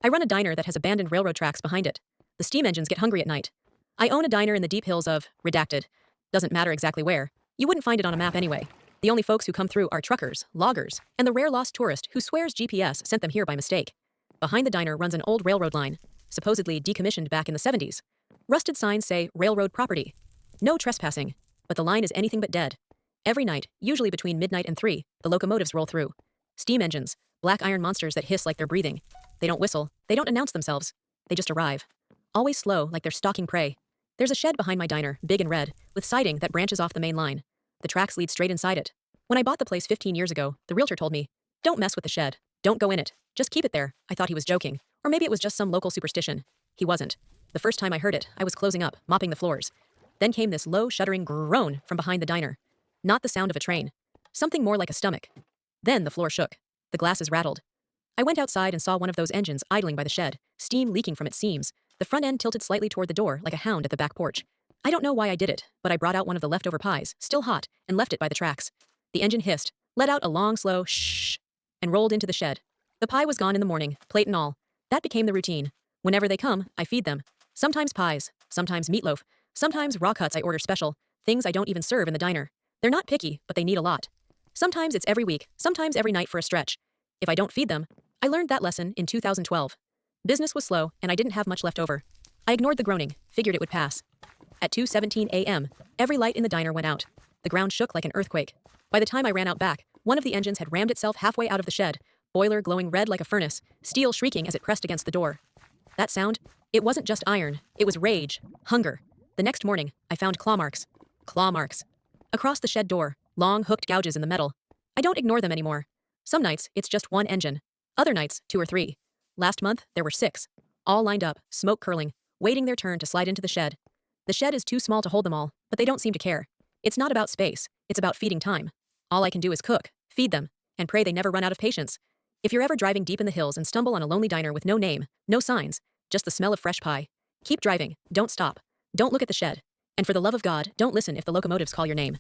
I run a diner that has abandoned railroad tracks behind it. The steam engines get hungry at night. I own a diner in the deep hills of Redacted. Doesn't matter exactly where. You wouldn't find it on a map anyway. The only folks who come through are truckers, loggers, and the rare lost tourist who swears GPS sent them here by mistake. Behind the diner runs an old railroad line, supposedly decommissioned back in the 70s. Rusted signs say railroad property. No trespassing, but the line is anything but dead. Every night, usually between midnight and 3, the locomotives roll through. Steam engines, black iron monsters that hiss like they're breathing. They don't whistle, they don't announce themselves. They just arrive. Always slow, like they're stalking prey. There's a shed behind my diner, big and red, with siding that branches off the main line. The tracks lead straight inside it. When I bought the place 15 years ago, the realtor told me, "Don't mess with the shed. Don't go in it. Just keep it there." I thought he was joking, or maybe it was just some local superstition. He wasn't. The first time I heard it, I was closing up, mopping the floors. Then came this low, shuddering groan from behind the diner. Not the sound of a train. Something more like a stomach. Then the floor shook. The glasses rattled. I went outside and saw one of those engines idling by the shed, steam leaking from its seams, the front end tilted slightly toward the door like a hound at the back porch. I don't know why I did it, but I brought out one of the leftover pies, still hot, and left it by the tracks. The engine hissed, let out a long, slow shh, and rolled into the shed. The pie was gone in the morning, plate and all. That became the routine. Whenever they come, I feed them. Sometimes pies, sometimes meatloaf, sometimes raw cuts I order special, things I don't even serve in the diner. They're not picky, but they need a lot. Sometimes it's every week, sometimes every night for a stretch. If I don't feed them, I learned that lesson in 2012. Business was slow, and I didn't have much left over. I ignored the groaning, figured it would pass. At 2:17 a.m., every light in the diner went out. The ground shook like an earthquake. By the time I ran out back, one of the engines had rammed itself halfway out of the shed, boiler glowing red like a furnace, steel shrieking as it pressed against the door. That sound? It wasn't just iron, it was rage, hunger. The next morning, I found claw marks. Claw marks. Across the shed door, long hooked gouges in the metal. I don't ignore them anymore. Some nights, it's just one engine. Other nights, 2 or 3. Last month, there were 6. All lined up, smoke curling, waiting their turn to slide into the shed. The shed is too small to hold them all, but they don't seem to care. It's not about space, it's about feeding time. All I can do is cook, feed them, and pray they never run out of patience. If you're ever driving deep in the hills and stumble on a lonely diner with no name, no signs, just the smell of fresh pie, keep driving, don't stop, don't look at the shed. And for the love of God, don't listen if the locomotives call your name.